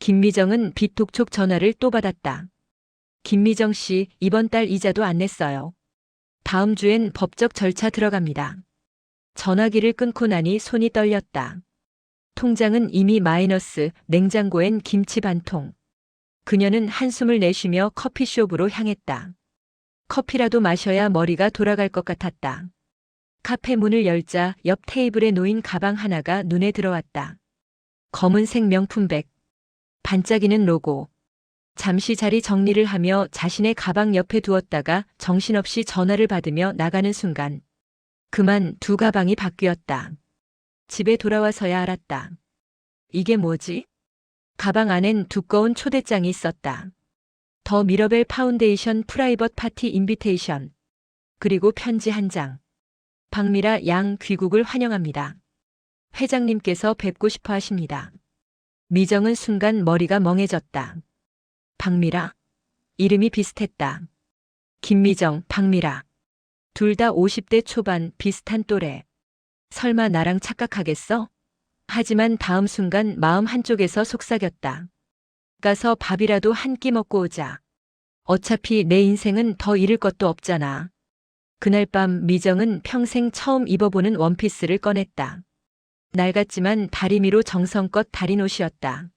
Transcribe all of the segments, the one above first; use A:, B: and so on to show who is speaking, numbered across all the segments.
A: 김미정은 빚독촉 전화를 또 받았다. 김미정 씨, 이번 달 이자도 안 냈어요. 다음 주엔 법적 절차 들어갑니다. 전화기를 끊고 나니 손이 떨렸다. 통장은 이미 마이너스, 냉장고엔 김치 반 통. 그녀는 한숨을 내쉬며 커피숍으로 향했다. 커피라도 마셔야 머리가 돌아갈 것 같았다. 카페 문을 열자 옆 테이블에 놓인 가방 하나가 눈에 들어왔다. 검은색 명품백, 반짝이는 로고. 잠시 자리 정리를 하며 자신의 가방 옆에 두었다가 정신없이 전화를 받으며 나가는 순간 그만 두 가방이 바뀌었다. 집에 돌아와서야 알았다. 이게 뭐지? 가방 안엔 두꺼운 초대장이 있었다. 더 미러벨 파운데이션 프라이벗 파티 인비테이션. 그리고 편지 한 장. 박미라 양 귀국을 환영합니다. 회장님께서 뵙고 싶어 하십니다. 미정은 순간 머리가 멍해졌다. 박미라? 이름이 비슷했다. 김미정, 박미라. 둘 다 50대 초반 비슷한 또래. 설마 나랑 착각하겠어? 하지만 다음 순간 마음 한쪽에서 속삭였다. 가서 밥이라도 한 끼 먹고 오자. 어차피 내 인생은 더 잃을 것도 없잖아. 그날 밤 미정은 평생 처음 입어보는 원피스를 꺼냈다. 낡았지만 다리미로 정성껏 다린 옷이었다.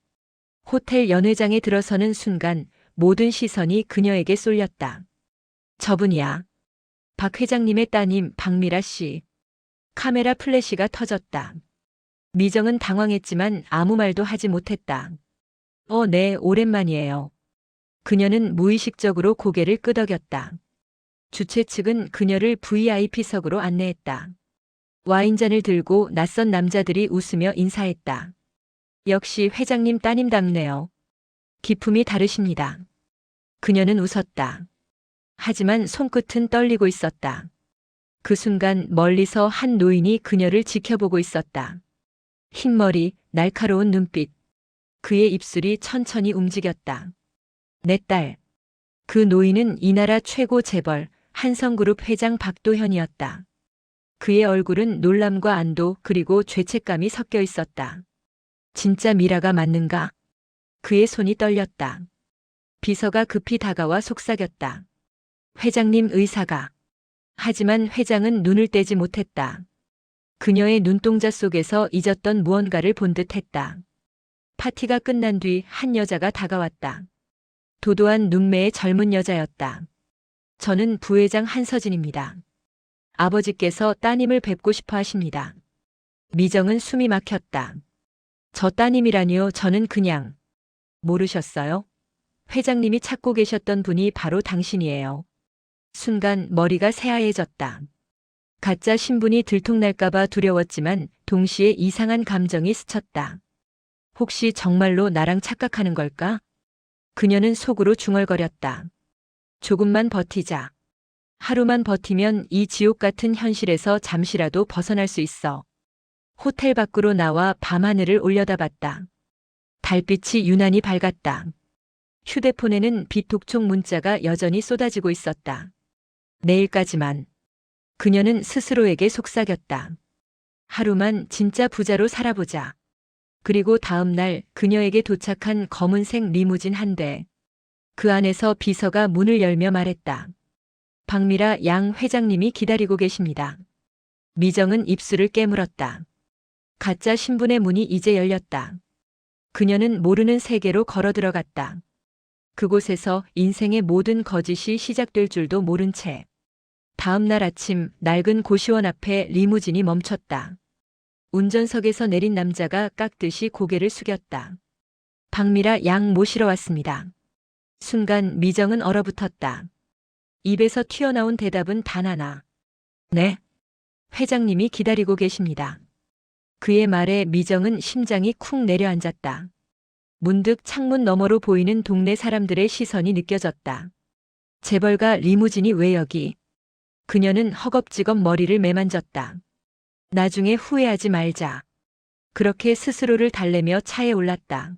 A: 호텔 연회장에 들어서는 순간 모든 시선이 그녀에게 쏠렸다. 저분이야. 박 회장님의 따님 박미라 씨. 카메라 플래시가 터졌다. 미정은 당황했지만 아무 말도 하지 못했다. 네, 오랜만이에요. 그녀는 무의식적으로 고개를 끄덕였다. 주최 측은 그녀를 VIP석으로 안내했다. 와인잔을 들고 낯선 남자들이 웃으며 인사했다. 역시 회장님 따님답네요. 기품이 다르십니다. 그녀는 웃었다. 하지만 손끝은 떨리고 있었다. 그 순간 멀리서 한 노인이 그녀를 지켜보고 있었다. 흰머리, 날카로운 눈빛. 그의 입술이 천천히 움직였다. 내 딸. 그 노인은 이 나라 최고 재벌, 한성그룹 회장 박도현이었다. 그의 얼굴은 놀람과 안도 그리고 죄책감이 섞여 있었다. 진짜 미라가 맞는가? 그의 손이 떨렸다. 비서가 급히 다가와 속삭였다. 회장님 의사가. 하지만 회장은 눈을 떼지 못했다. 그녀의 눈동자 속에서 잊었던 무언가를 본 듯했다. 파티가 끝난 뒤 한 여자가 다가왔다. 도도한 눈매의 젊은 여자였다. 저는 부회장 한서진입니다. 아버지께서 따님을 뵙고 싶어 하십니다. 미정은 숨이 막혔다. 저 따님이라니요, 저는 그냥. 모르셨어요? 회장님이 찾고 계셨던 분이 바로 당신이에요. 순간 머리가 새하얘졌다. 가짜 신분이 들통날까봐 두려웠지만 동시에 이상한 감정이 스쳤다. 혹시 정말로 나랑 착각하는 걸까? 그녀는 속으로 중얼거렸다. 조금만 버티자. 하루만 버티면 이 지옥 같은 현실에서 잠시라도 벗어날 수 있어. 호텔 밖으로 나와 밤하늘을 올려다봤다. 달빛이 유난히 밝았다. 휴대폰에는 빚독촉 문자가 여전히 쏟아지고 있었다. 내일까지만. 그녀는 스스로에게 속삭였다. 하루만 진짜 부자로 살아보자. 그리고 다음 날 그녀에게 도착한 검은색 리무진 한 대. 그 안에서 비서가 문을 열며 말했다. 박미라 양 회장님이 기다리고 계십니다. 미정은 입술을 깨물었다. 가짜 신분의 문이 이제 열렸다. 그녀는 모르는 세계로 걸어 들어갔다. 그곳에서 인생의 모든 거짓이 시작될 줄도 모른 채. 다음 날 아침 낡은 고시원 앞에 리무진이 멈췄다. 운전석에서 내린 남자가 깍듯이 고개를 숙였다. 박미라 양 모시러 왔습니다. 순간 미정은 얼어붙었다. 입에서 튀어나온 대답은 단 하나. 네. 회장님이 기다리고 계십니다. 그의 말에 미정은 심장이 쿵 내려앉았다. 문득 창문 너머로 보이는 동네 사람들의 시선이 느껴졌다. 재벌가 리무진이 왜 여기? 그녀는 허겁지겁 머리를 매만졌다. 나중에 후회하지 말자. 그렇게 스스로를 달래며 차에 올랐다.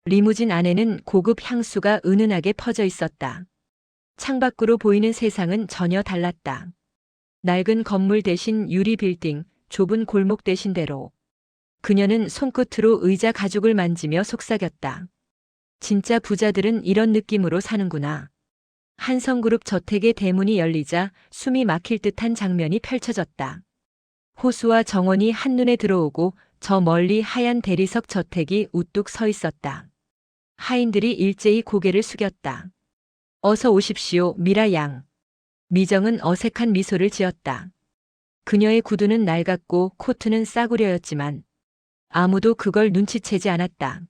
A: 리무진 안에는 고급 향수가 은은하게 퍼져 있었다. 창밖으로 보이는 세상은 전혀 달랐다. 낡은 건물 대신 유리 빌딩, 좁은 골목 대신 대로. 그녀는 손끝으로 의자 가죽을 만지며 속삭였다. 진짜 부자들은 이런 느낌으로 사는구나. 한성그룹 저택의 대문이 열리자 숨이 막힐 듯한 장면이 펼쳐졌다. 호수와 정원이 한눈에 들어오고 저 멀리 하얀 대리석 저택이 우뚝 서 있었다. 하인들이 일제히 고개를 숙였다. 어서 오십시오, 미라 양. 미정은 어색한 미소를 지었다. 그녀의 구두는 낡았고 코트는 싸구려였지만 아무도 그걸 눈치채지 않았다.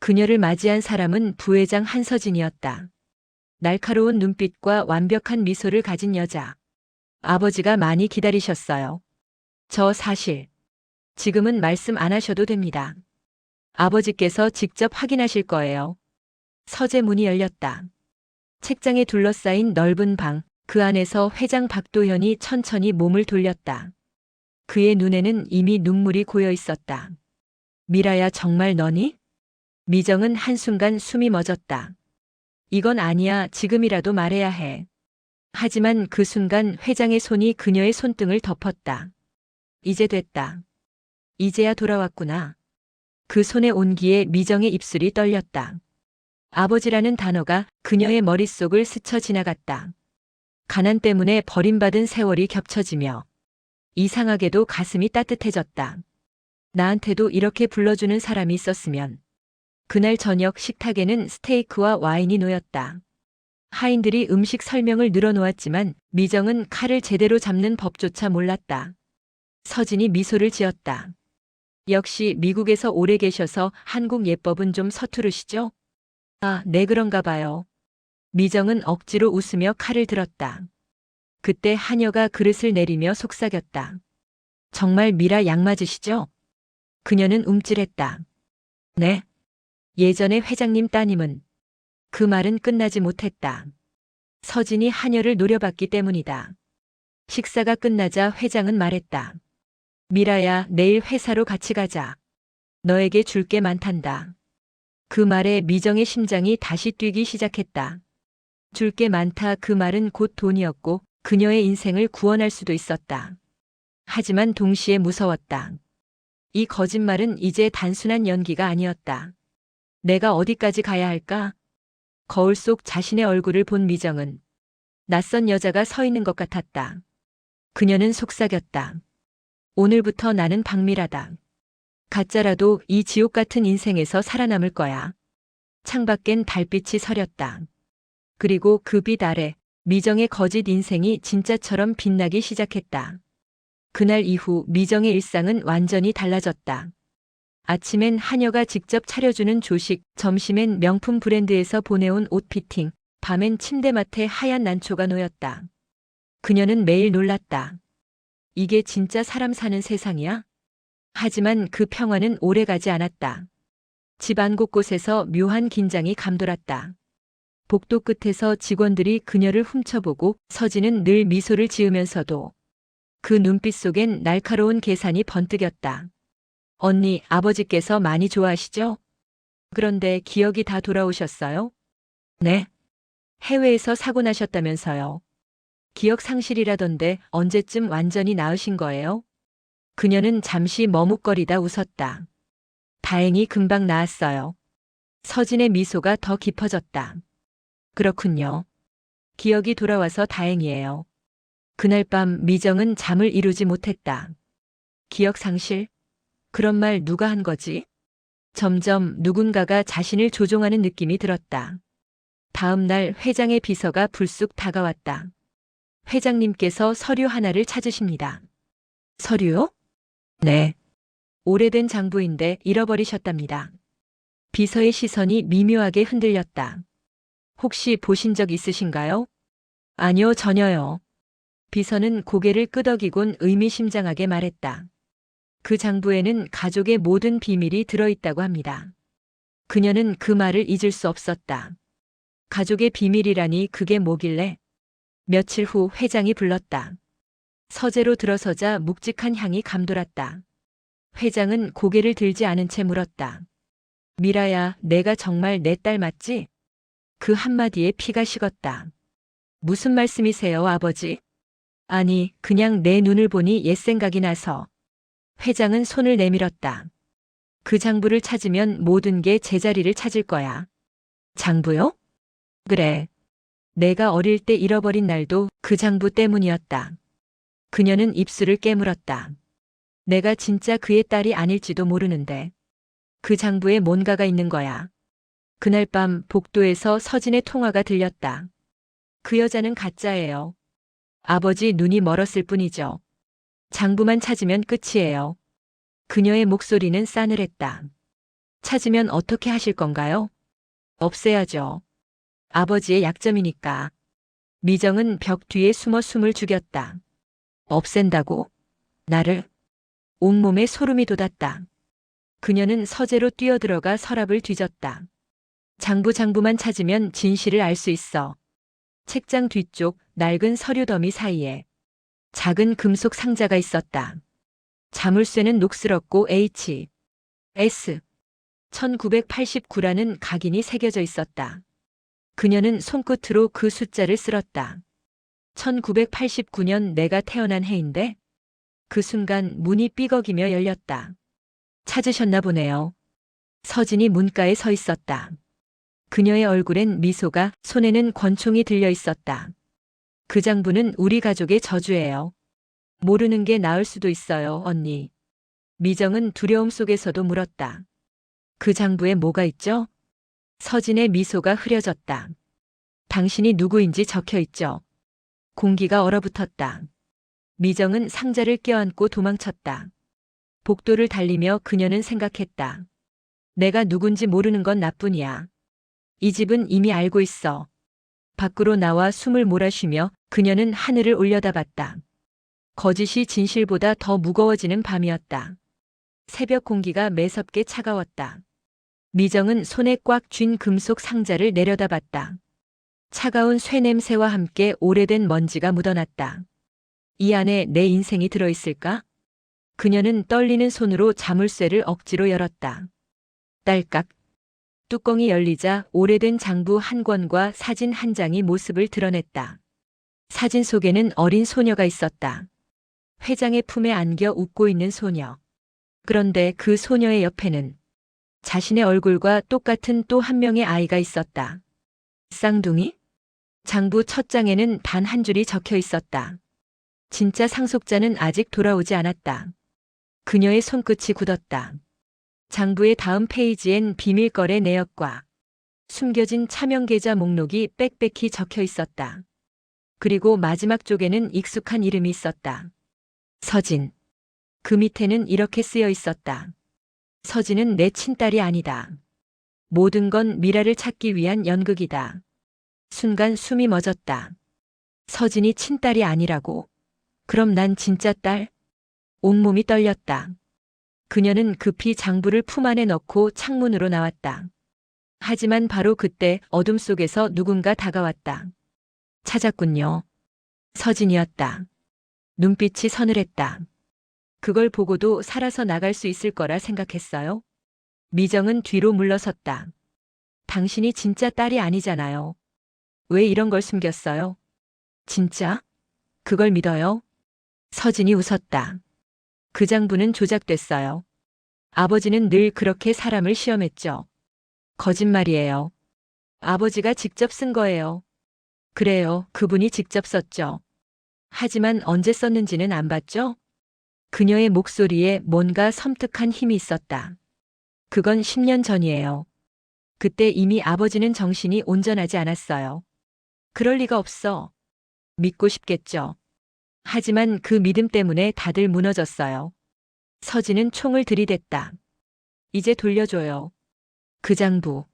A: 그녀를 맞이한 사람은 부회장 한서진이었다. 날카로운 눈빛과 완벽한 미소를 가진 여자. 아버지가 많이 기다리셨어요. 저 사실 지금은 말씀 안 하셔도 됩니다. 아버지께서 직접 확인하실 거예요. 서재 문이 열렸다. 책장에 둘러싸인 넓은 방, 그 안에서 회장 박도현이 천천히 몸을 돌렸다. 그의 눈에는 이미 눈물이 고여 있었다. 미라야, 정말 너니? 미정은 한순간 숨이 멎었다. 이건 아니야, 지금이라도 말해야 해. 하지만 그 순간 회장의 손이 그녀의 손등을 덮었다. 이제 됐다. 이제야 돌아왔구나. 그 손의 온기에 미정의 입술이 떨렸다. 아버지라는 단어가 그녀의 머릿속을 스쳐 지나갔다. 가난 때문에 버림받은 세월이 겹쳐지며 이상하게도 가슴이 따뜻해졌다. 나한테도 이렇게 불러주는 사람이 있었으면. 그날 저녁 식탁에는 스테이크와 와인이 놓였다. 하인들이 음식 설명을 늘어놓았지만 미정은 칼을 제대로 잡는 법조차 몰랐다. 서진이 미소를 지었다. 역시 미국에서 오래 계셔서 한국 예법은 좀 서투르시죠? 아, 네, 그런가 봐요. 미정은 억지로 웃으며 칼을 들었다. 그때 하녀가 그릇을 내리며 속삭였다. 정말 미라 양 맞으시죠? 그녀는 움찔했다. 네. 예전에 회장님 따님은. 그 말은 끝나지 못했다. 서진이 하녀를 노려봤기 때문이다. 식사가 끝나자 회장은 말했다. 미라야, 내일 회사로 같이 가자. 너에게 줄 게 많단다. 그 말에 미정의 심장이 다시 뛰기 시작했다. 줄 게 많다, 그 말은 곧 돈이었고 그녀의 인생을 구원할 수도 있었다. 하지만 동시에 무서웠다. 이 거짓말은 이제 단순한 연기가 아니었다. 내가 어디까지 가야 할까? 거울 속 자신의 얼굴을 본 미정은 낯선 여자가 서 있는 것 같았다. 그녀는 속삭였다. 오늘부터 나는 박미라다. 가짜라도 이 지옥 같은 인생에서 살아남을 거야. 창밖엔 달빛이 서렸다. 그리고 그 빛 아래 미정의 거짓 인생이 진짜처럼 빛나기 시작했다. 그날 이후 미정의 일상은 완전히 달라졌다. 아침엔 하녀가 직접 차려주는 조식, 점심엔 명품 브랜드에서 보내온 옷 피팅, 밤엔 침대맡에 하얀 난초가 놓였다. 그녀는 매일 놀랐다. 이게 진짜 사람 사는 세상이야? 하지만 그 평화는 오래가지 않았다. 집안 곳곳에서 묘한 긴장이 감돌았다. 복도 끝에서 직원들이 그녀를 훔쳐보고 서진은 늘 미소를 지으면서도 그 눈빛 속엔 날카로운 계산이 번뜩였다. 언니, 아버지께서 많이 좋아하시죠? 그런데 기억이 다 돌아오셨어요? 네. 해외에서 사고 나셨다면서요. 기억 상실이라던데 언제쯤 완전히 나으신 거예요? 그녀는 잠시 머뭇거리다 웃었다. 다행히 금방 나았어요. 서진의 미소가 더 깊어졌다. 그렇군요. 기억이 돌아와서 다행이에요. 그날 밤 미정은 잠을 이루지 못했다. 기억 상실? 그런 말 누가 한 거지? 점점 누군가가 자신을 조종하는 느낌이 들었다. 다음 날 회장의 비서가 불쑥 다가왔다. 회장님께서 서류 하나를 찾으십니다. 서류요? 네. 오래된 장부인데 잃어버리셨답니다. 비서의 시선이 미묘하게 흔들렸다. 혹시 보신 적 있으신가요? 아니요, 전혀요. 비서는 고개를 끄덕이곤 의미심장하게 말했다. 그 장부에는 가족의 모든 비밀이 들어있다고 합니다. 그녀는 그 말을 잊을 수 없었다. 가족의 비밀이라니 그게 뭐길래? 며칠 후 회장이 불렀다. 서재로 들어서자 묵직한 향이 감돌았다. 회장은 고개를 들지 않은 채 물었다. 미라야, 내가 정말 내 딸 맞지? 그 한마디에 피가 식었다. 무슨 말씀이세요, 아버지? 아니, 그냥 내 눈을 보니 옛 생각이 나서. 회장은 손을 내밀었다. 그 장부를 찾으면 모든 게 제자리를 찾을 거야. 장부요? 그래. 내가 어릴 때 잃어버린 날도 그 장부 때문이었다. 그녀는 입술을 깨물었다. 내가 진짜 그의 딸이 아닐지도 모르는데 그 장부에 뭔가가 있는 거야. 그날 밤 복도에서 서진의 통화가 들렸다. 그 여자는 가짜예요. 아버지 눈이 멀었을 뿐이죠. 장부만 찾으면 끝이에요. 그녀의 목소리는 싸늘했다. 찾으면 어떻게 하실 건가요? 없애야죠. 아버지의 약점이니까. 미정은 벽 뒤에 숨어 숨을 죽였다. 없앤다고? 나를? 온몸에 소름이 돋았다. 그녀는 서재로 뛰어들어가 서랍을 뒤졌다. 장부만 찾으면 진실을 알 수 있어. 책장 뒤쪽 낡은 서류 더미 사이에 작은 금속 상자가 있었다. 자물쇠는 녹슬었고 H, S, 1989라는 각인이 새겨져 있었다. 그녀는 손끝으로 그 숫자를 쓸었다. 1989년 내가 태어난 해인데 그 순간 문이 삐걱이며 열렸다. 찾으셨나 보네요. 서진이 문가에 서 있었다. 그녀의 얼굴엔 미소가, 손에는 권총이 들려 있었다. 그 장부는 우리 가족의 저주예요. 모르는 게 나을 수도 있어요, 언니. 미정은 두려움 속에서도 물었다. 그 장부에 뭐가 있죠? 서진의 미소가 흐려졌다. 당신이 누구인지 적혀 있죠. 공기가 얼어붙었다. 미정은 상자를 껴안고 도망쳤다. 복도를 달리며 그녀는 생각했다. 내가 누군지 모르는 건 나뿐이야. 이 집은 이미 알고 있어. 밖으로 나와 숨을 몰아쉬며 그녀는 하늘을 올려다봤다. 거짓이 진실보다 더 무거워지는 밤이었다. 새벽 공기가 매섭게 차가웠다. 미정은 손에 꽉 쥔 금속 상자를 내려다봤다. 차가운 쇠 냄새와 함께 오래된 먼지가 묻어났다. 이 안에 내 인생이 들어있을까? 그녀는 떨리는 손으로 자물쇠를 억지로 열었다. 딸깍. 뚜껑이 열리자 오래된 장부 한 권과 사진 한 장이 모습을 드러냈다. 사진 속에는 어린 소녀가 있었다. 회장의 품에 안겨 웃고 있는 소녀. 그런데 그 소녀의 옆에는 자신의 얼굴과 똑같은 또 한 명의 아이가 있었다. 쌍둥이? 장부 첫 장에는 단 한 줄이 적혀 있었다. 진짜 상속자는 아직 돌아오지 않았다. 그녀의 손끝이 굳었다. 장부의 다음 페이지엔 비밀 거래 내역과 숨겨진 차명 계좌 목록이 빽빽히 적혀 있었다. 그리고 마지막 쪽에는 익숙한 이름이 있었다. 서진. 그 밑에는 이렇게 쓰여 있었다. 서진은 내 친딸이 아니다. 모든 건 미라를 찾기 위한 연극이다. 순간 숨이 멎었다. 서진이 친딸이 아니라고? 그럼 난 진짜 딸? 온몸이 떨렸다. 그녀는 급히 장부를 품 안에 넣고 창문으로 나왔다. 하지만 바로 그때 어둠 속에서 누군가 다가왔다. 찾았군요. 서진이었다. 눈빛이 서늘했다. 그걸 보고도 살아서 나갈 수 있을 거라 생각했어요? 미정은 뒤로 물러섰다. 당신이 진짜 딸이 아니잖아요. 왜 이런 걸 숨겼어요? 진짜? 그걸 믿어요? 서진이 웃었다. 그 장부는 조작됐어요. 아버지는 늘 그렇게 사람을 시험했죠. 거짓말이에요. 아버지가 직접 쓴 거예요. 그래요, 그분이 직접 썼죠. 하지만 언제 썼는지는 안 봤죠? 그녀의 목소리에 뭔가 섬뜩한 힘이 있었다. 그건 10년 전이에요. 그때 이미 아버지는 정신이 온전하지 않았어요. 그럴 리가 없어. 믿고 싶겠죠. 하지만 그 믿음 때문에 다들 무너졌어요. 서진은 총을 들이댔다. 이제 돌려줘요. 그 장부.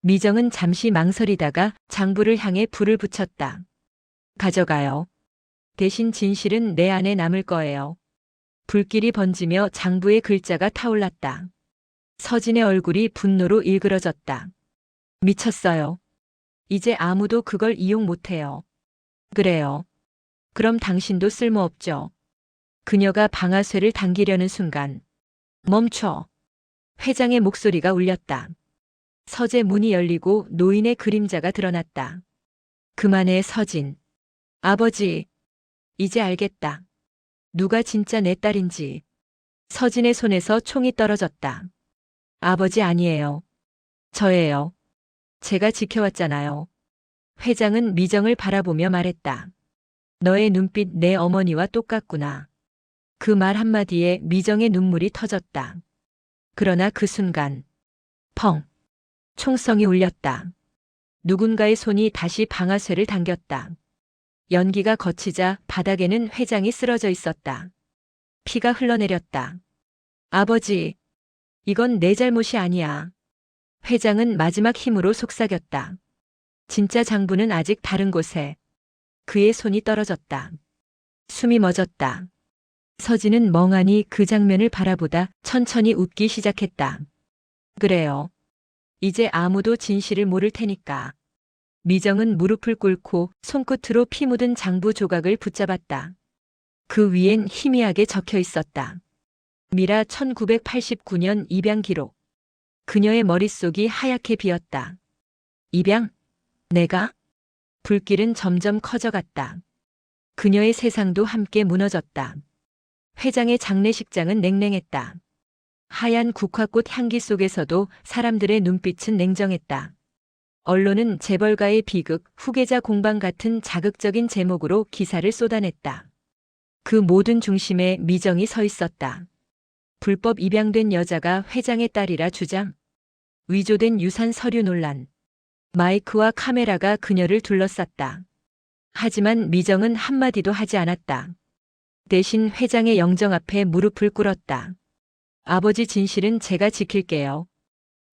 A: 미정은 잠시 망설이다가 장부를 향해 불을 붙였다. 가져가요. 대신 진실은 내 안에 남을 거예요. 불길이 번지며 장부의 글자가 타올랐다. 서진의 얼굴이 분노로 일그러졌다. 미쳤어요. 이제 아무도 그걸 이용 못해요. 그래요. 그럼 당신도 쓸모없죠. 그녀가 방아쇠를 당기려는 순간 멈춰. 회장의 목소리가 울렸다. 서재 문이 열리고 노인의 그림자가 드러났다. 그만해 서진. 아버지. 이제 알겠다. 누가 진짜 내 딸인지. 서진의 손에서 총이 떨어졌다. 아버지 아니에요. 저예요. 제가 지켜왔잖아요. 회장은 미정을 바라보며 말했다. 너의 눈빛 내 어머니와 똑같구나. 그 말 한마디에 미정의 눈물이 터졌다. 그러나 그 순간 펑! 총성이 울렸다. 누군가의 손이 다시 방아쇠를 당겼다. 연기가 거치자 바닥에는 회장이 쓰러져 있었다. 피가 흘러내렸다. 아버지, 이건 내 잘못이 아니야. 회장은 마지막 힘으로 속삭였다. 진짜 장부는 아직 다른 곳에. 그의 손이 떨어졌다. 숨이 멎었다. 서진은 멍하니 그 장면을 바라보다 천천히 웃기 시작했다. 그래요. 이제 아무도 진실을 모를 테니까. 미정은 무릎을 꿇고 손끝으로 피 묻은 장부 조각을 붙잡았다. 그 위엔 희미하게 적혀 있었다. 미라 1989년 입양 기록. 그녀의 머릿속이 하얗게 비었다. 입양? 내가? 불길은 점점 커져갔다. 그녀의 세상도 함께 무너졌다. 회장의 장례식장은 냉랭했다. 하얀 국화꽃 향기 속에서도 사람들의 눈빛은 냉정했다. 언론은 재벌가의 비극, 후계자 공방 같은 자극적인 제목으로 기사를 쏟아냈다. 그 모든 중심에 미정이 서 있었다. 불법 입양된 여자가 회장의 딸이라 주장. 위조된 유산 서류 논란. 마이크와 카메라가 그녀를 둘러쌌다. 하지만 미정은 한마디도 하지 않았다. 대신 회장의 영정 앞에 무릎을 꿇었다. 아버지 진실은 제가 지킬게요.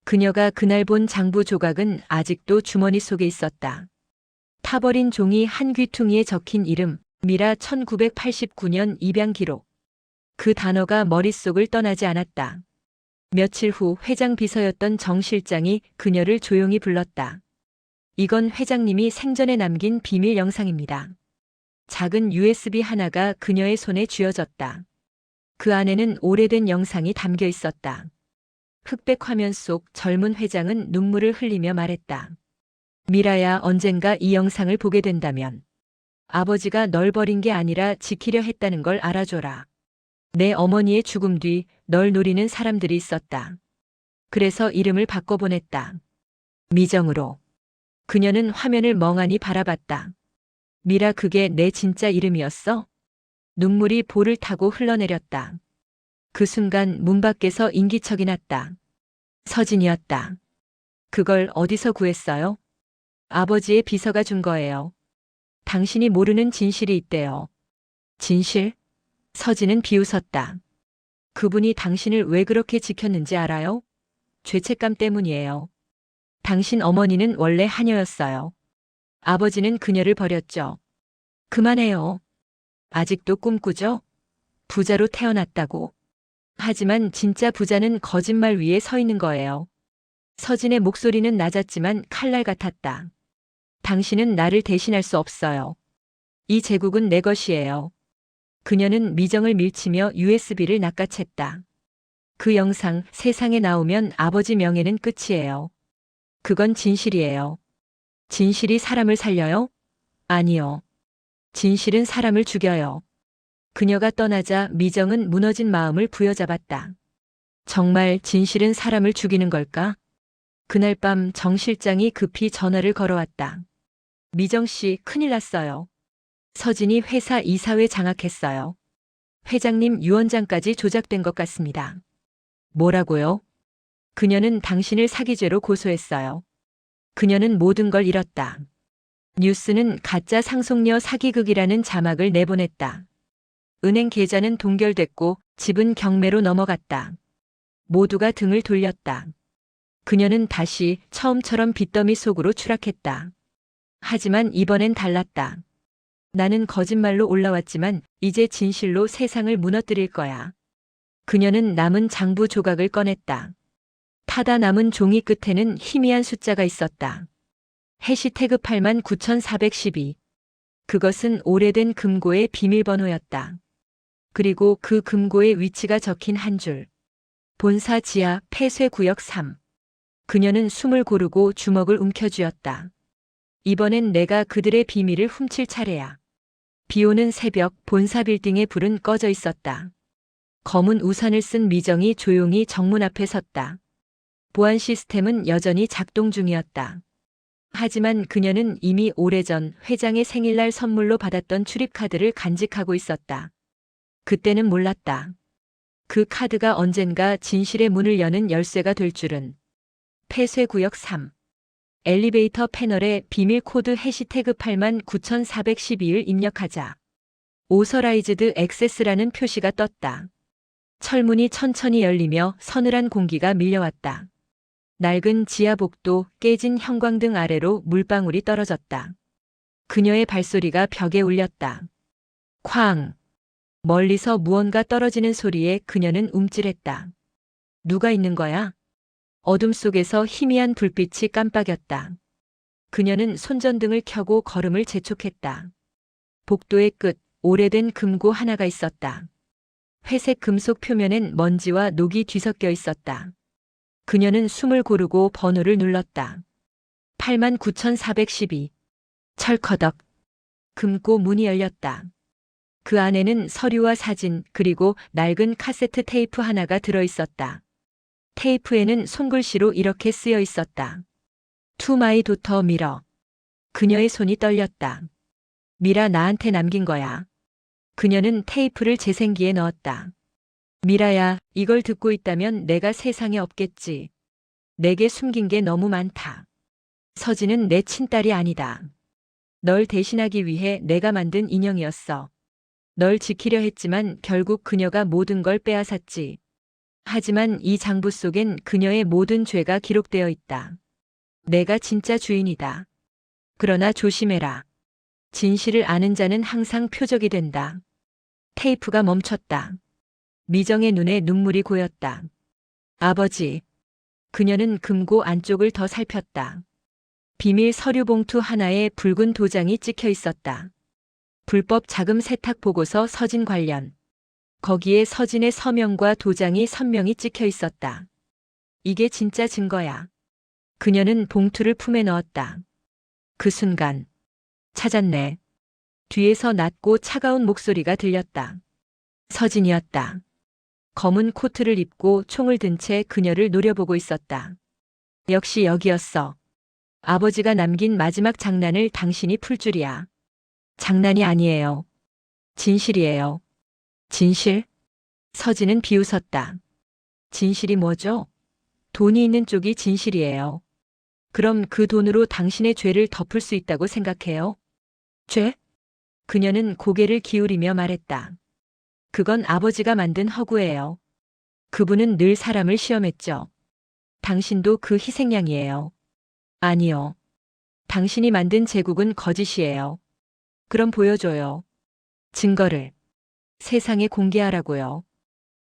A: 그녀가 그날 본 장부 조각은 아직도 주머니 속에 있었다. 타버린 종이 한 귀퉁이에 적힌 이름, 미라 1989년 입양 기록. 그 단어가 머릿속을 떠나지 않았다. 며칠 후 회장 비서였던 정 실장이 그녀를 조용히 불렀다. 이건 회장님이 생전에 남긴 비밀 영상입니다. 작은 USB 하나가 그녀의 손에 쥐어졌다. 그 안에는 오래된 영상이 담겨 있었다. 흑백 화면 속 젊은 회장은 눈물을 흘리며 말했다. 미라야, 언젠가 이 영상을 보게 된다면 아버지가 널 버린 게 아니라 지키려 했다는 걸 알아줘라. 내 어머니의 죽음 뒤 널 노리는 사람들이 있었다. 그래서 이름을 바꿔보냈다. 미정으로. 그녀는 화면을 멍하니 바라봤다. 미라, 그게 내 진짜 이름이었어? 눈물이 볼을 타고 흘러내렸다. 그 순간 문 밖에서 인기척이 났다. 서진이었다. 그걸 어디서 구했어요? 아버지의 비서가 준 거예요. 당신이 모르는 진실이 있대요. 진실? 서진은 비웃었다. 그분이 당신을 왜 그렇게 지켰는지 알아요? 죄책감 때문이에요. 당신 어머니는 원래 하녀였어요. 아버지는 그녀를 버렸죠. 그만해요. 아직도 꿈꾸죠? 부자로 태어났다고. 하지만 진짜 부자는 거짓말 위에 서 있는 거예요. 서진의 목소리는 낮았지만 칼날 같았다. 당신은 나를 대신할 수 없어요. 이 제국은 내 것이에요. 그녀는 미정을 밀치며 USB를 낚아챘다. 그 영상 세상에 나오면 아버지 명예는 끝이에요. 그건 진실이에요. 진실이 사람을 살려요? 아니요. 진실은 사람을 죽여요. 그녀가 떠나자 미정은 무너진 마음을 부여잡았다. 정말 진실은 사람을 죽이는 걸까? 그날 밤 정 실장이 급히 전화를 걸어왔다. 미정 씨, 큰일 났어요. 서진이 회사 이사회 장악했어요. 회장님 유언장까지 조작된 것 같습니다. 뭐라고요? 그녀는 당신을 사기죄로 고소했어요. 그녀는 모든 걸 잃었다. 뉴스는 가짜 상속녀 사기극이라는 자막을 내보냈다. 은행 계좌는 동결됐고 집은 경매로 넘어갔다. 모두가 등을 돌렸다. 그녀는 다시 처음처럼 빚더미 속으로 추락했다. 하지만 이번엔 달랐다. 나는 거짓말로 올라왔지만 이제 진실로 세상을 무너뜨릴 거야. 그녀는 남은 장부 조각을 꺼냈다. 타다 남은 종이 끝에는 희미한 숫자가 있었다. 해시태그 89,412. 그것은 오래된 금고의 비밀번호였다. 그리고 그 금고의 위치가 적힌 한 줄. 본사 지하 폐쇄구역 3. 그녀는 숨을 고르고 주먹을 움켜쥐었다. 이번엔 내가 그들의 비밀을 훔칠 차례야. 비오는 새벽 본사 빌딩의 불은 꺼져 있었다. 검은 우산을 쓴 미정이 조용히 정문 앞에 섰다. 보안 시스템은 여전히 작동 중이었다. 하지만 그녀는 이미 오래전 회장의 생일날 선물로 받았던 출입카드를 간직하고 있었다. 그때는 몰랐다. 그 카드가 언젠가 진실의 문을 여는 열쇠가 될 줄은. 폐쇄구역 3. 엘리베이터 패널에 비밀 코드 해시태그 89,412을 입력하자. 오서라이즈드 액세스라는 표시가 떴다. 철문이 천천히 열리며 서늘한 공기가 밀려왔다. 낡은 지하복도, 깨진 형광등 아래로 물방울이 떨어졌다. 그녀의 발소리가 벽에 울렸다. 쾅! 멀리서 무언가 떨어지는 소리에 그녀는 움찔했다. 누가 있는 거야? 어둠 속에서 희미한 불빛이 깜빡였다. 그녀는 손전등을 켜고 걸음을 재촉했다. 복도의 끝, 오래된 금고 하나가 있었다. 회색 금속 표면엔 먼지와 녹이 뒤섞여 있었다. 그녀는 숨을 고르고 번호를 눌렀다. 89,412. 철커덕. 금고 문이 열렸다. 그 안에는 서류와 사진 그리고 낡은 카세트 테이프 하나가 들어있었다. 테이프에는 손글씨로 이렇게 쓰여 있었다. To my daughter 미러. 그녀의 손이 떨렸다. 미라 나한테 남긴 거야. 그녀는 테이프를 재생기에 넣었다. 미라야, 이걸 듣고 있다면 내가 세상에 없겠지. 내게 숨긴 게 너무 많다. 서진은 내 친딸이 아니다. 널 대신하기 위해 내가 만든 인형이었어. 널 지키려 했지만 결국 그녀가 모든 걸 빼앗았지. 하지만 이 장부 속엔 그녀의 모든 죄가 기록되어 있다. 내가 진짜 주인이다. 그러나 조심해라. 진실을 아는 자는 항상 표적이 된다. 테이프가 멈췄다. 미정의 눈에 눈물이 고였다. 아버지. 그녀는 금고 안쪽을 더 살폈다. 비밀 서류 봉투 하나에 붉은 도장이 찍혀 있었다. 불법 자금 세탁 보고서 서진 관련. 거기에 서진의 서명과 도장이 선명히 찍혀 있었다. 이게 진짜 증거야. 그녀는 봉투를 품에 넣었다. 그 순간. 찾았네. 뒤에서 낮고 차가운 목소리가 들렸다. 서진이었다. 검은 코트를 입고 총을 든 채 그녀를 노려보고 있었다. 역시 여기였어. 아버지가 남긴 마지막 장난을 당신이 풀 줄이야. 장난이 아니에요. 진실이에요. 진실? 서진은 비웃었다. 진실이 뭐죠? 돈이 있는 쪽이 진실이에요. 그럼 그 돈으로 당신의 죄를 덮을 수 있다고 생각해요? 죄? 그녀는 고개를 기울이며 말했다. 그건 아버지가 만든 허구예요. 그분은 늘 사람을 시험했죠. 당신도 그 희생양이에요. 아니요. 당신이 만든 제국은 거짓이에요. 그럼 보여줘요. 증거를. 세상에 공개하라고요.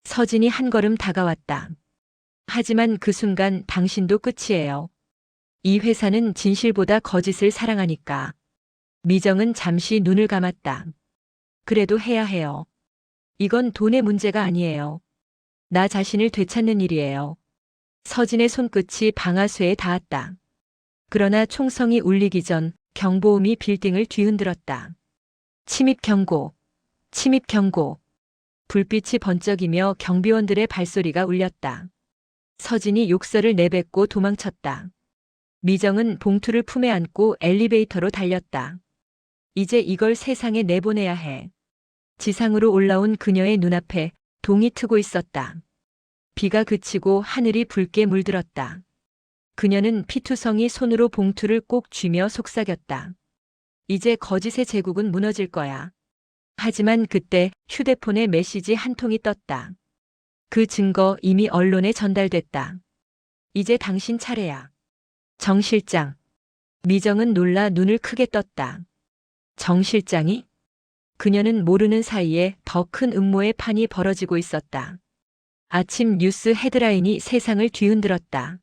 A: 서진이 한 걸음 다가왔다. 하지만 그 순간 당신도 끝이에요. 이 회사는 진실보다 거짓을 사랑하니까. 미정은 잠시 눈을 감았다. 그래도 해야 해요. 이건 돈의 문제가 아니에요. 나 자신을 되찾는 일이에요. 서진의 손끝이 방아쇠에 닿았다. 그러나 총성이 울리기 전 경보음이 빌딩을 뒤흔들었다. 침입 경고. 침입 경고. 불빛이 번쩍이며 경비원들의 발소리가 울렸다. 서진이 욕설을 내뱉고 도망쳤다. 미정은 봉투를 품에 안고 엘리베이터로 달렸다. 이제 이걸 세상에 내보내야 해. 지상으로 올라온 그녀의 눈앞에 동이 트고 있었다. 비가 그치고 하늘이 붉게 물들었다. 그녀는 피투성이 손으로 봉투를 꼭 쥐며 속삭였다. 이제 거짓의 제국은 무너질 거야. 하지만 그때 휴대폰에 메시지 한 통이 떴다. 그 증거 이미 언론에 전달됐다. 이제 당신 차례야. 정 실장. 미정은 놀라 눈을 크게 떴다. 정 실장이? 그녀는 모르는 사이에 더 큰 음모의 판이 벌어지고 있었다. 아침 뉴스 헤드라인이 세상을 뒤흔들었다.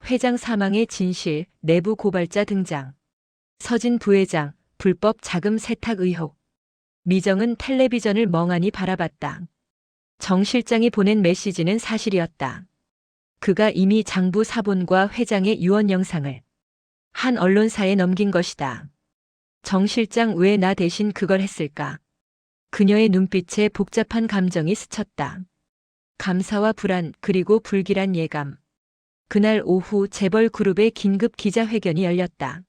A: 회장 사망의 진실, 내부 고발자 등장. 서진 부회장, 불법 자금 세탁 의혹. 미정은 텔레비전을 멍하니 바라봤다. 정 실장이 보낸 메시지는 사실이었다. 그가 이미 장부 사본과 회장의 유언 영상을 한 언론사에 넘긴 것이다. 정 실장 왜 나 대신 그걸 했을까? 그녀의 눈빛에 복잡한 감정이 스쳤다. 감사와 불안 그리고 불길한 예감. 그날 오후 재벌 그룹의 긴급 기자회견이 열렸다.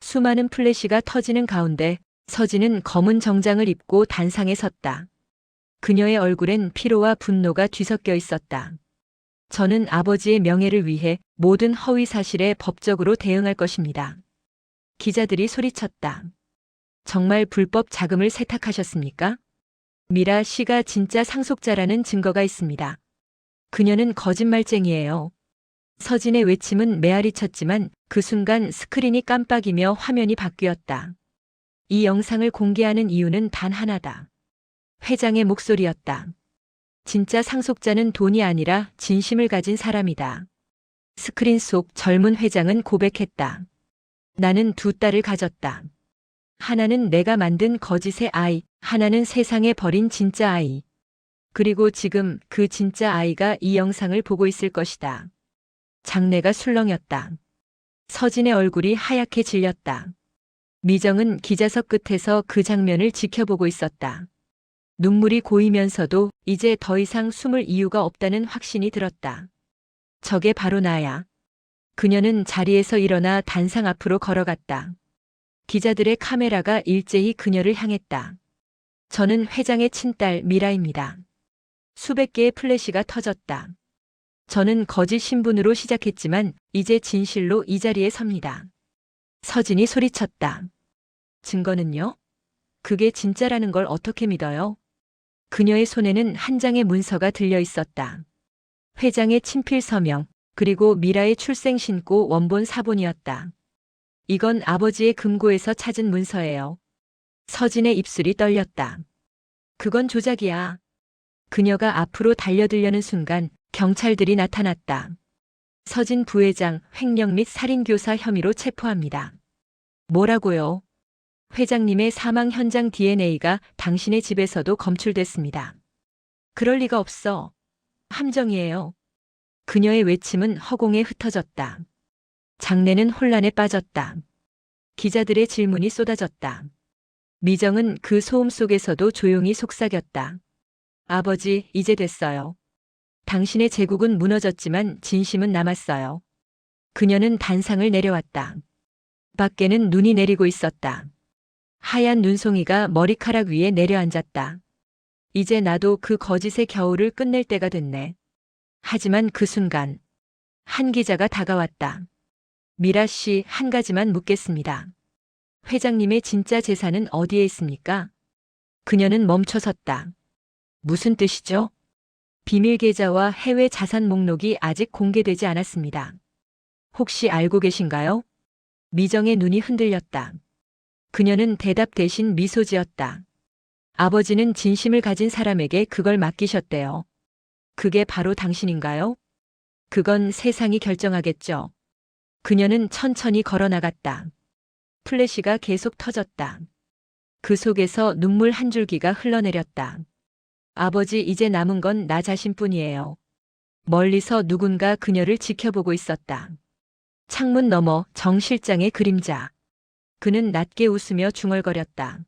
A: 수많은 플래시가 터지는 가운데 서진은 검은 정장을 입고 단상에 섰다. 그녀의 얼굴엔 피로와 분노가 뒤섞여 있었다. 저는 아버지의 명예를 위해 모든 허위 사실에 법적으로 대응할 것입니다. 기자들이 소리쳤다. 정말 불법 자금을 세탁하셨습니까? 미라 씨가 진짜 상속자라는 증거가 있습니다. 그녀는 거짓말쟁이에요. 서진의 외침은 메아리 쳤지만 그 순간 스크린이 깜빡이며 화면이 바뀌었다. 이 영상을 공개하는 이유는 단 하나다. 회장의 목소리였다. 진짜 상속자는 돈이 아니라 진심을 가진 사람이다. 스크린 속 젊은 회장은 고백했다. 나는 두 딸을 가졌다. 하나는 내가 만든 거짓의 아이, 하나는 세상에 버린 진짜 아이. 그리고 지금 그 진짜 아이가 이 영상을 보고 있을 것이다. 장내가 술렁였다. 서진의 얼굴이 하얗게 질렸다. 미정은 기자석 끝에서 그 장면을 지켜보고 있었다. 눈물이 고이면서도 이제 더 이상 숨을 이유가 없다는 확신이 들었다. 저게 바로 나야. 그녀는 자리에서 일어나 단상 앞으로 걸어갔다. 기자들의 카메라가 일제히 그녀를 향했다. 저는 회장의 친딸 미라입니다. 수백 개의 플래시가 터졌다. 저는 거짓 신분으로 시작했지만 이제 진실로 이 자리에 섭니다. 서진이 소리쳤다. 증거는요? 그게 진짜라는 걸 어떻게 믿어요? 그녀의 손에는 한 장의 문서가 들려 있었다. 회장의 친필 서명, 그리고 미라의 출생 신고 원본 사본이었다. 이건 아버지의 금고에서 찾은 문서예요. 서진의 입술이 떨렸다. 그건 조작이야. 그녀가 앞으로 달려들려는 순간 경찰들이 나타났다. 서진 부회장 횡령 및 살인교사 혐의로 체포합니다. 뭐라고요? 회장님의 사망 현장 DNA가 당신의 집에서도 검출됐습니다. 그럴 리가 없어. 함정이에요. 그녀의 외침은 허공에 흩어졌다. 장내는 혼란에 빠졌다. 기자들의 질문이 쏟아졌다. 미정은 그 소음 속에서도 조용히 속삭였다. 아버지, 이제 됐어요. 당신의 제국은 무너졌지만 진심은 남았어요. 그녀는 단상을 내려왔다. 밖에는 눈이 내리고 있었다. 하얀 눈송이가 머리카락 위에 내려앉았다. 이제 나도 그 거짓의 겨울을 끝낼 때가 됐네. 하지만 그 순간 한 기자가 다가왔다. 미라 씨, 한 가지만 묻겠습니다. 회장님의 진짜 재산은 어디에 있습니까? 그녀는 멈춰섰다. 무슨 뜻이죠? 비밀 계좌와 해외 자산 목록이 아직 공개되지 않았습니다. 혹시 알고 계신가요? 미정의 눈이 흔들렸다. 그녀는 대답 대신 미소 지었다. 아버지는 진심을 가진 사람에게 그걸 맡기셨대요. 그게 바로 당신인가요? 그건 세상이 결정하겠죠. 그녀는 천천히 걸어 나갔다. 플래시가 계속 터졌다. 그 속에서 눈물 한 줄기가 흘러내렸다. 아버지, 이제 남은 건 나 자신뿐이에요. 멀리서 누군가 그녀를 지켜보고 있었다. 창문 너머 정 실장의 그림자. 그는 낮게 웃으며 중얼거렸다.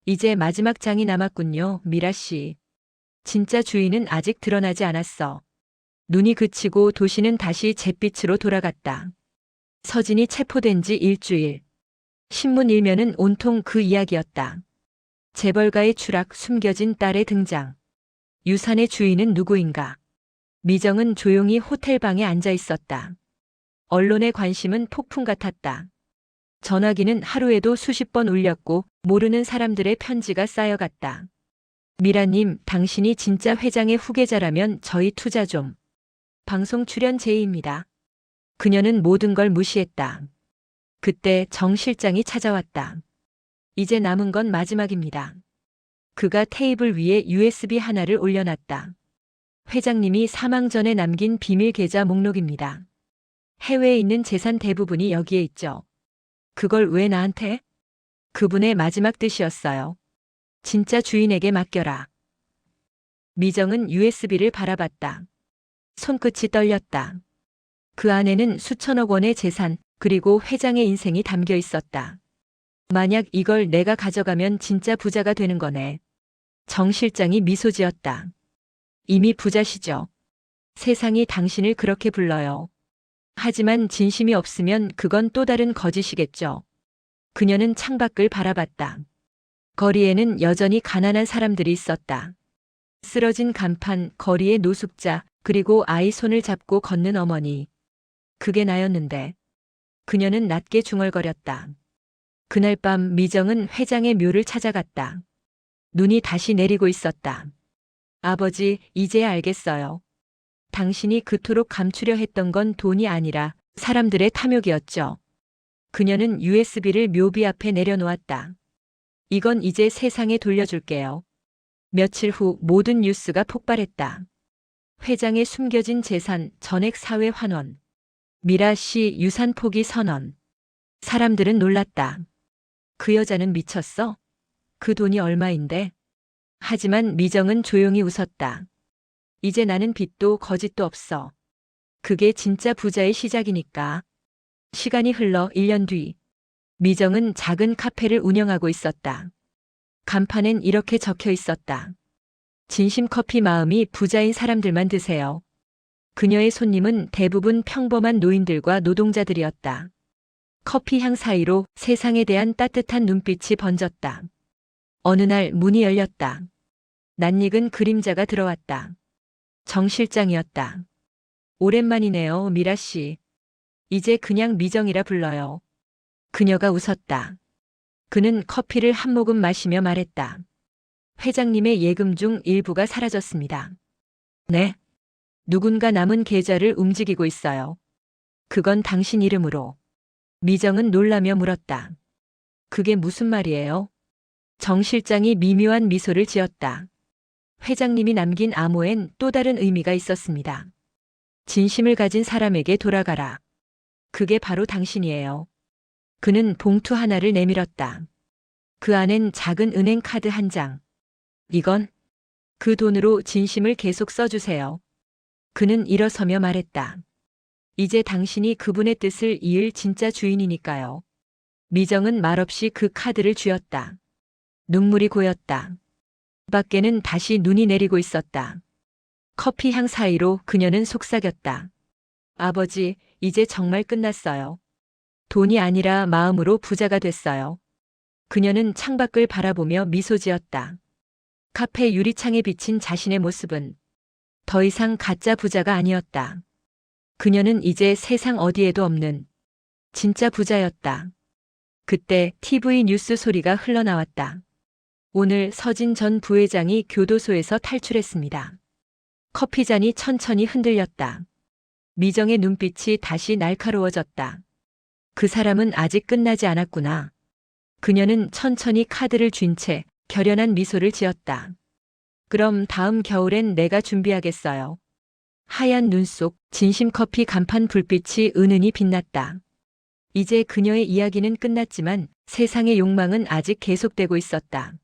A: 이제 마지막 장이 남았군요, 미라 씨. 진짜 주인은 아직 드러나지 않았어. 눈이 그치고 도시는 다시 잿빛으로 돌아갔다. 서진이 체포된 지 일주일. 신문 일면은 온통 그 이야기였다. 재벌가의 추락, 숨겨진 딸의 등장. 유산의 주인은 누구인가? 미정은 조용히 호텔 방에 앉아 있었다. 언론의 관심은 폭풍 같았다. 전화기는 하루에도 수십 번 울렸고 모르는 사람들의 편지가 쌓여갔다. 미라님, 당신이 진짜 회장의 후계자라면 저희 투자 좀. 방송 출연 제의입니다. 그녀는 모든 걸 무시했다. 그때 정 실장이 찾아왔다. 이제 남은 건 마지막입니다. 그가 테이블 위에 USB 하나를 올려놨다. 회장님이 사망 전에 남긴 비밀 계좌 목록입니다. 해외에 있는 재산 대부분이 여기에 있죠. 그걸 왜 나한테? 그분의 마지막 뜻이었어요. 진짜 주인에게 맡겨라. 미정은 USB를 바라봤다. 손끝이 떨렸다. 그 안에는 수천억 원의 재산, 그리고 회장의 인생이 담겨 있었다. 만약 이걸 내가 가져가면 진짜 부자가 되는 거네. 정 실장이 미소 지었다. 이미 부자시죠. 세상이 당신을 그렇게 불러요. 하지만 진심이 없으면 그건 또 다른 거짓이겠죠. 그녀는 창밖을 바라봤다. 거리에는 여전히 가난한 사람들이 있었다. 쓰러진 간판, 거리의 노숙자, 그리고 아이 손을 잡고 걷는 어머니. 그게 나였는데. 그녀는 낮게 중얼거렸다. 그날 밤 미정은 회장의 묘를 찾아갔다. 눈이 다시 내리고 있었다. 아버지, 이제야 알겠어요. 당신이 그토록 감추려 했던 건 돈이 아니라 사람들의 탐욕이었죠. 그녀는 USB를 묘비 앞에 내려놓았다. 이건 이제 세상에 돌려줄게요. 며칠 후 모든 뉴스가 폭발했다. 회장의 숨겨진 재산 전액 사회 환원. 미라 씨 유산 포기 선언. 사람들은 놀랐다. 그 여자는 미쳤어? 그 돈이 얼마인데? 하지만 미정은 조용히 웃었다. 이제 나는 빚도 거짓도 없어. 그게 진짜 부자의 시작이니까. 시간이 흘러 1년 뒤. 미정은 작은 카페를 운영하고 있었다. 간판엔 이렇게 적혀 있었다. 진심 커피 마음이 부자인 사람들만 드세요. 그녀의 손님은 대부분 평범한 노인들과 노동자들이었다. 커피 향 사이로 세상에 대한 따뜻한 눈빛이 번졌다. 어느 날 문이 열렸다. 낯익은 그림자가 들어왔다. 정 실장이었다. 오랜만이네요, 미라 씨. 이제 그냥 미정이라 불러요. 그녀가 웃었다. 그는 커피를 한 모금 마시며 말했다. 회장님의 예금 중 일부가 사라졌습니다. 네. 누군가 남은 계좌를 움직이고 있어요. 그건 당신 이름으로. 미정은 놀라며 물었다. 그게 무슨 말이에요? 정 실장이 미묘한 미소를 지었다. 회장님이 남긴 암호엔 또 다른 의미가 있었습니다. 진심을 가진 사람에게 돌아가라. 그게 바로 당신이에요. 그는 봉투 하나를 내밀었다. 그 안엔 작은 은행 카드 한 장. 이건 그 돈으로 진심을 계속 써주세요. 그는 일어서며 말했다. 이제 당신이 그분의 뜻을 이을 진짜 주인이니까요. 미정은 말없이 그 카드를 쥐었다. 눈물이 고였다. 밖에는 다시 눈이 내리고 있었다. 커피 향 사이로 그녀는 속삭였다. 아버지, 이제 정말 끝났어요. 돈이 아니라 마음으로 부자가 됐어요. 그녀는 창밖을 바라보며 미소 지었다. 카페 유리창에 비친 자신의 모습은 더 이상 가짜 부자가 아니었다. 그녀는 이제 세상 어디에도 없는 진짜 부자였다. 그때 TV 뉴스 소리가 흘러나왔다. 오늘 서진 전 부회장이 교도소에서 탈출했습니다. 커피잔이 천천히 흔들렸다. 미정의 눈빛이 다시 날카로워졌다. 그 사람은 아직 끝나지 않았구나. 그녀는 천천히 카드를 쥔 채 결연한 미소를 지었다. 그럼 다음 겨울엔 내가 준비하겠어요. 하얀 눈 속 진심 커피 간판 불빛이 은은히 빛났다. 이제 그녀의 이야기는 끝났지만 세상의 욕망은 아직 계속되고 있었다.